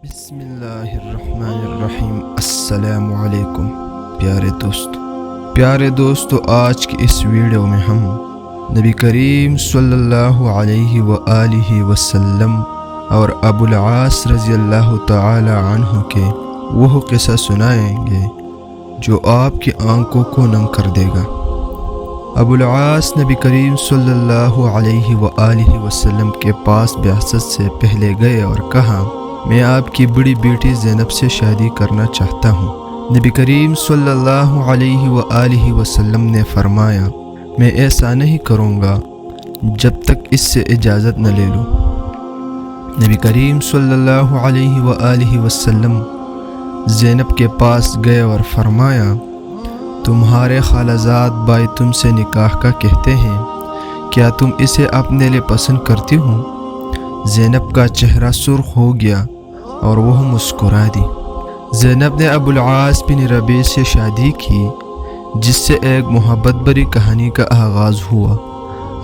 بسم اللہ الرحمن الرحیم۔ السلام علیکم پیارے دوستو، آج کی اس ویڈیو میں ہم نبی کریم صلی اللہ علیہ وآلہ وسلم اور ابو العاص رضی اللہ تعالی عنہ کے وہ قصہ سنائیں گے جو آپ کی آنکھوں کو نم کر دے گا۔ ابو العاص نبی کریم صلی اللہ علیہ وآلہ وسلم کے پاس بعثت سے پہلے گئے اور کہا، میں آپ کی بڑی بیٹی زینب سے شادی کرنا چاہتا ہوں۔ نبی کریم صلی اللہ علیہ وآلہ وسلم نے فرمایا، میں ایسا نہیں کروں گا جب تک اس سے اجازت نہ لے لوں۔ نبی کریم صلی اللہ علیہ وآلہ وسلم زینب کے پاس گئے اور فرمایا، تمہارے خالہ زاد بھائی تم سے نکاح کا کہتے ہیں، کیا تم اسے اپنے لیے پسند کرتی ہو؟ زینب کا چہرہ سرخ ہو گیا اور وہ مسکرا دی۔ زینب نے ابو العاص بن ربیع سے شادی کی، جس سے ایک محبت بری کہانی کا آغاز ہوا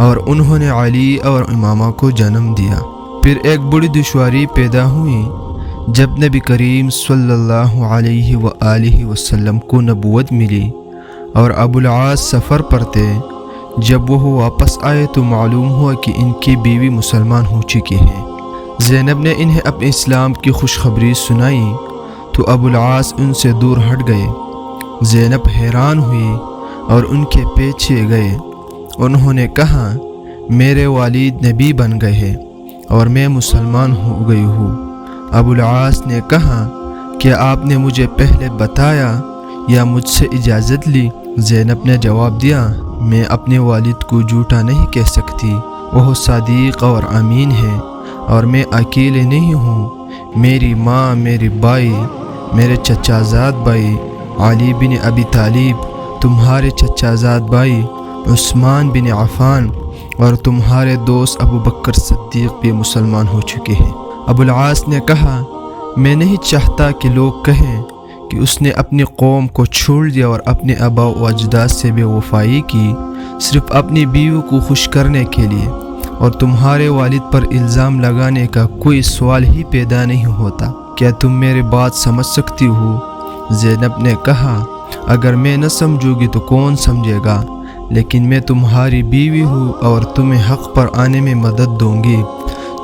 اور انہوں نے علی اور امامہ کو جنم دیا۔ پھر ایک بڑی دشواری پیدا ہوئی جب نبی کریم صلی اللہ علیہ وآلہ وسلم کو نبوت ملی اور ابو العاص سفر پر تھے۔ جب وہ واپس آئے تو معلوم ہوا کہ ان کی بیوی مسلمان ہو چکی ہے۔ زینب نے انہیں اپنے اسلام کی خوشخبری سنائی تو ابو العاص ان سے دور ہٹ گئے۔ زینب حیران ہوئی اور ان کے پیچھے گئے۔ انہوں نے کہا، میرے والد نبی بن گئے ہیں اور میں مسلمان ہو گئی ہوں۔ ابو العاص نے کہا، کیا آپ نے مجھے پہلے بتایا یا مجھ سے اجازت لی؟ زینب نے جواب دیا، میں اپنے والد کو جھوٹا نہیں کہہ سکتی، وہ صادق اور امین ہے اور میں اکیلے نہیں ہوں۔ میری ماں، میری بھائی، میرے چچا زاد بھائی علی بن ابی طالب، تمہارے چچا زاد بھائی عثمان بن عفان اور تمہارے دوست ابو بکر صدیق بھی مسلمان ہو چکے ہیں۔ ابو العاص نے کہا، میں نہیں چاہتا کہ لوگ کہیں کہ اس نے اپنی قوم کو چھوڑ دیا اور اپنے آباء و اجداد سے بے وفائی کی صرف اپنی بیوی کو خوش کرنے کے لیے، اور تمہارے والد پر الزام لگانے کا کوئی سوال ہی پیدا نہیں ہوتا۔ کیا تم میری بات سمجھ سکتی ہو؟ زینب نے کہا، اگر میں نہ سمجھوں گی تو کون سمجھے گا، لیکن میں تمہاری بیوی ہوں اور تمہیں حق پر آنے میں مدد دوں گی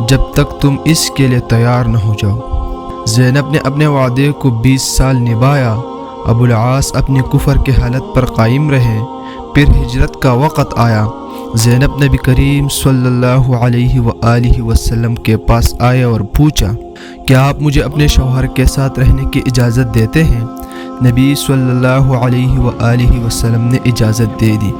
جب تک تم اس کے لیے تیار نہ ہو جاؤ۔ زینب نے اپنے وعدے کو 20 سال نبھایا۔ ابو العاص اپنی کفر کے حالت پر قائم رہے۔ پھر ہجرت کا وقت آیا۔ زینب نبی کریم صلی اللہ علیہ وآلہ وسلم کے پاس آئے اور پوچھا، کیا آپ مجھے اپنے شوہر کے ساتھ رہنے کی اجازت دیتے ہیں؟ نبی صلی اللہ علیہ وآلہ وسلم نے اجازت دے دی۔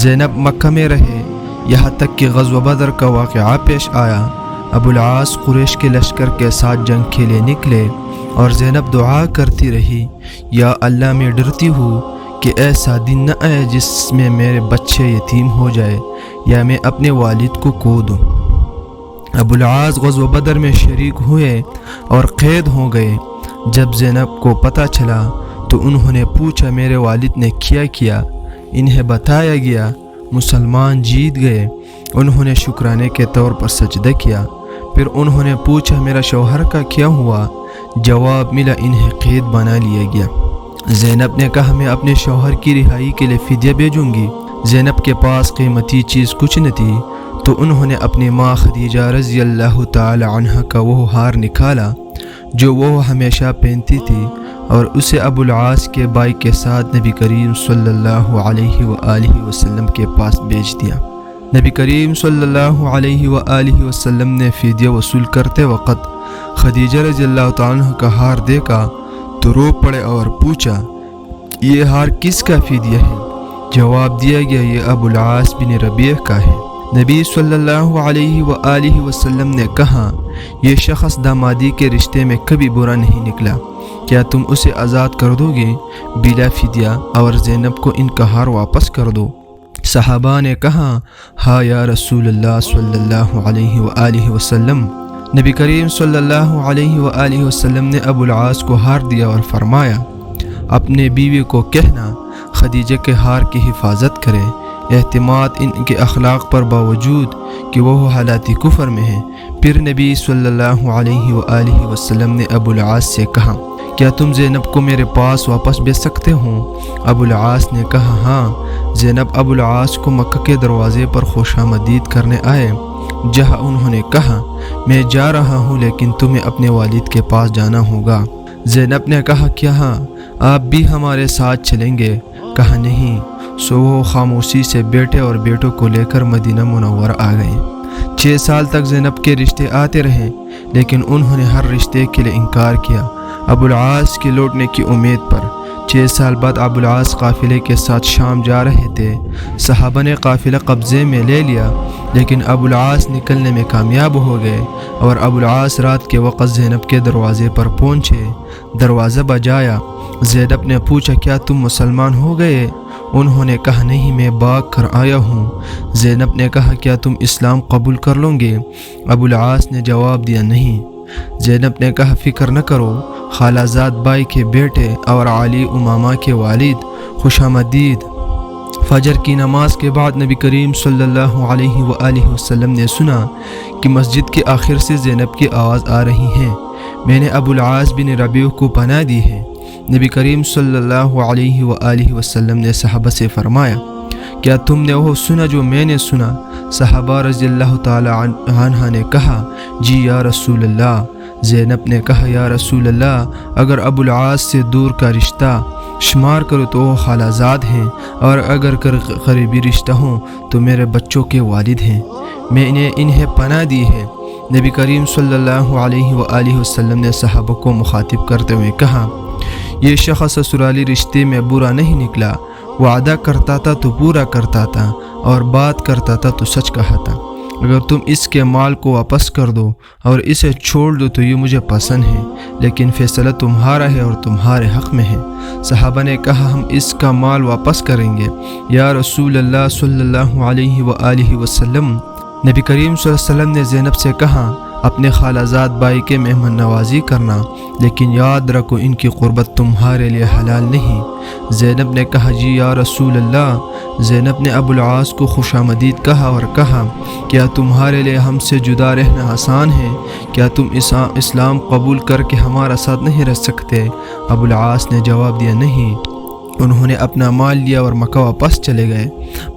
زینب مکہ میں رہے یہاں تک کہ غزوہ بدر کا واقعہ پیش آیا۔ ابو العاص قریش کے لشکر کے ساتھ جنگ کے لیے نکلے اور زینب دعا کرتی رہی، یا اللہ میں ڈرتی ہوں کہ ایسا دن نہ آئے جس میں میرے بچے یتیم ہو جائے یا میں اپنے والد کو کھو دوں۔ ابو العاص غزوہ بدر میں شریک ہوئے اور قید ہو گئے۔ جب زینب کو پتہ چلا تو انہوں نے پوچھا، میرے والد نے کیا؟ انہیں بتایا گیا، مسلمان جیت گئے۔ انہوں نے شکرانے کے طور پر سجدہ کیا۔ پھر انہوں نے پوچھا، میرا شوہر کا کیا ہوا؟ جواب ملا، انہیں قید بنا لیا گیا۔ زینب نے کہا، میں اپنے شوہر کی رہائی کے لیے فدیہ بھیجوں گی۔ زینب کے پاس قیمتی چیز کچھ نہ تھی، تو انہوں نے اپنی ماں خدیجہ رضی اللہ تعالی عنہ کا وہ ہار نکالا جو وہ ہمیشہ پہنتی تھی اور اسے ابو العاص کے بھائی کے ساتھ نبی کریم صلی اللہ علیہ وآلہ وسلم کے پاس بھیج دیا۔ نبی کریم صلی اللہ علیہ وآلہ وسلم نے فدیہ وصول کرتے وقت خدیجہ رضی اللہ تعالیٰ عنہ کا ہار دیکھا تو رو پڑے اور پوچھا، یہ ہار کس کا فدیہ ہے؟ جواب دیا گیا، یہ ابو العاص بن ربیع کا ہے۔ نبی صلی اللہ علیہ وآلہ وسلم نے کہا، یہ شخص دامادی کے رشتے میں کبھی برا نہیں نکلا، کیا تم اسے آزاد کر دو گے بلا فدیہ اور زینب کو ان کا ہار واپس کر دو؟ صحابہ نے کہا، ہاں یا رسول اللہ صلی اللہ علیہ وآلہ وسلم۔ نبی کریم صلی اللہ علیہ وآلہ وسلم نے ابو العاص کو ہار دیا اور فرمایا، اپنے بیوی کو کہنا خدیجہ کے ہار کی حفاظت کرے، اعتماد ان کے اخلاق پر باوجود کہ وہ حالات کفر میں ہیں۔ پھر نبی صلی اللہ علیہ وآلہ وسلم نے ابو العاص سے کہا، کیا تم زینب کو میرے پاس واپس بھیج سکتے ہو؟ ابو العاص نے کہا، ہاں۔ زینب ابو العاص کو مکہ کے دروازے پر خوش آمدید کرنے آئے، جہاں انہوں نے کہا، میں جا رہا ہوں لیکن تمہیں اپنے والد کے پاس جانا ہوگا۔ زینب نے کہا، کیا ہاں آپ بھی ہمارے ساتھ چلیں گے؟ کہا نہیں۔ سو وہ خاموشی سے بیٹے اور بیٹوں کو لے کر مدینہ منورہ آ گئے۔ 6 سال تک زینب کے رشتے آتے رہے لیکن انہوں نے ہر رشتے کے لیے انکار کیا، ابو العاص کے لوٹنے کی امید پر۔ 6 سال بعد ابو العاص قافلے کے ساتھ شام جا رہے تھے۔ صحابہ نے قافلہ قبضے میں لے لیا لیکن ابو العاص نکلنے میں کامیاب ہو گئے اور ابو العاص رات کے وقت زینب کے دروازے پر پہنچے۔ دروازہ بجایا۔ زینب نے پوچھا، کیا تم مسلمان ہو گئے؟ انہوں نے کہا، نہیں، میں بھاگ کر آیا ہوں۔ زینب نے کہا، کیا تم اسلام قبول کر لو گے؟ ابو العاص نے جواب دیا، نہیں۔ زینب نے کہا، فکر نہ کرو، خالہ زاد بائی کے بیٹے اور علی امامہ کے والد، خوش آمدید۔ فجر کی نماز کے بعد نبی کریم صلی اللہ علیہ وآلہ وسلم نے سنا کہ مسجد کے آخر سے زینب کی آواز آ رہی ہے، میں نے ابو العاص بن ربیع کو پناہ دی ہے۔ نبی کریم صلی اللہ علیہ وآلہ وسلم نے صحابہ سے فرمایا، کیا تم نے وہ سنا جو میں نے سنا؟ صحابہ رضی اللہ تعالی عنہ نے کہا، جی یا رسول اللہ۔ زینب نے کہا، یا رسول اللہ، اگر ابو العاص سے دور کا رشتہ شمار کرو تو وہ خالہ زاد ہیں، اور اگر قریبی رشتہ ہوں تو میرے بچوں کے والد ہیں، میں نے انہیں پناہ دی ہے۔ نبی کریم صلی اللہ علیہ وآلہ وسلم نے صحابہ کو مخاطب کرتے ہوئے کہا، یہ شخص سسرالی رشتے میں برا نہیں نکلا، وعدہ کرتا تھا تو پورا کرتا تھا اور بات کرتا تھا تو سچ کہا تھا۔ اگر تم اس کے مال کو واپس کر دو اور اسے چھوڑ دو تو یہ مجھے پسند ہے، لیکن فیصلہ تمہارا ہے اور تمہارے حق میں ہے۔ صحابہ نے کہا، ہم اس کا مال واپس کریں گے یا رسول اللہ صلی اللہ علیہ وآلہ وسلم۔ نبی کریم صلی اللہ علیہ وسلم نے زینب سے کہا، اپنے خالہ زاد بائی کے مہمان نوازی کرنا، لیکن یاد رکھو ان کی قربت تمہارے لیے حلال نہیں۔ زینب نے کہا، جی یا رسول اللہ۔ زینب نے ابو العاص کو خوش آمدید کہا اور کہا، کیا تمہارے لیے ہم سے جدا رہنا آسان ہے؟ کیا تم اسلام قبول کر کے ہمارا ساتھ نہیں رہ سکتے؟ ابو العاص نے جواب دیا، نہیں۔ انہوں نے اپنا مال لیا اور مکہ واپس چلے گئے۔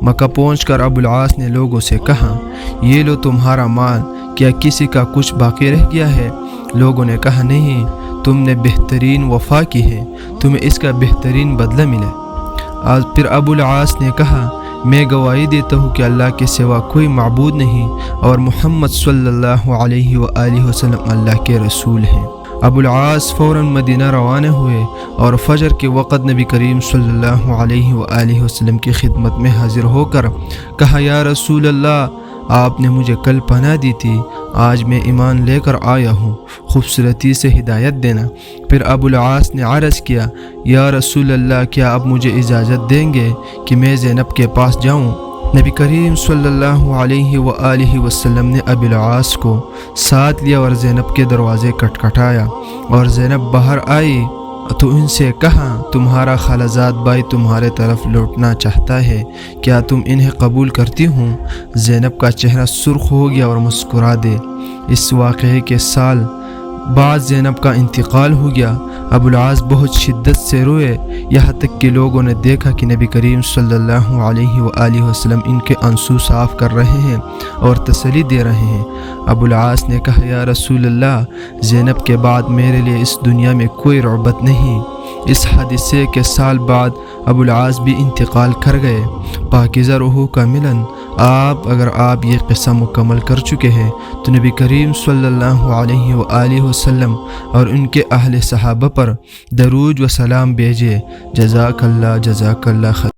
مکہ پہنچ کر ابو العاص نے لوگوں سے کہا، یہ لو تمہارا مال، کیا کسی کا کچھ باقی رہ گیا ہے؟ لوگوں نے کہا، نہیں، تم نے بہترین وفا کی ہے، تمہیں اس کا بہترین بدلہ ملا۔ پھر ابو العاص نے کہا، میں گواہی دیتا ہوں کہ اللہ کے سوا کوئی معبود نہیں اور محمد صلی اللہ علیہ وآلہ وسلم اللہ کے رسول ہیں۔ ابو العاص فوراً مدینہ روانہ ہوئے اور فجر کے وقت نبی کریم صلی اللہ علیہ وآلہ وسلم کی خدمت میں حاضر ہو کر کہا، یا رسول اللہ، آپ نے مجھے کل پناہ دی تھی، آج میں ایمان لے کر آیا ہوں، خوبصورتی سے ہدایت دینا۔ پھر ابو العاص نے عرض کیا، یا رسول اللہ، کیا آپ مجھے اجازت دیں گے کہ میں زینب کے پاس جاؤں؟ نبی کریم صلی اللہ علیہ وآلہ وسلم نے ابو العاص کو ساتھ لیا اور زینب کے دروازے کھٹکھٹایا اور زینب باہر آئی تو ان سے کہا، تمہارا خالہ زاد بھائی تمہارے طرف لوٹنا چاہتا ہے، کیا تم انہیں قبول کرتی ہوں؟ زینب کا چہرہ سرخ ہو گیا اور مسکرا دے۔ اس واقعے کے سال بعد زینب کا انتقال ہو گیا۔ ابو العاص بہت شدت سے روئے، یہاں تک کہ لوگوں نے دیکھا کہ نبی کریم صلی اللہ علیہ وآلہ وسلم ان کے آنسو صاف کر رہے ہیں اور تسلی دے رہے ہیں۔ ابو العاص نے کہا، یا رسول اللہ، زینب کے بعد میرے لیے اس دنیا میں کوئی رغبت نہیں۔ اس حادثے کے سال بعد ابو العاص بھی انتقال کر گئے۔ پاکیزہ روحوں کا ملن۔ اگر آپ یہ قصہ مکمل کر چکے ہیں تو نبی کریم صلی اللہ علیہ وآلہ وسلم اور ان کے اہل صحابہ پر درود و سلام بھیجے۔ جزاک اللہ خیر۔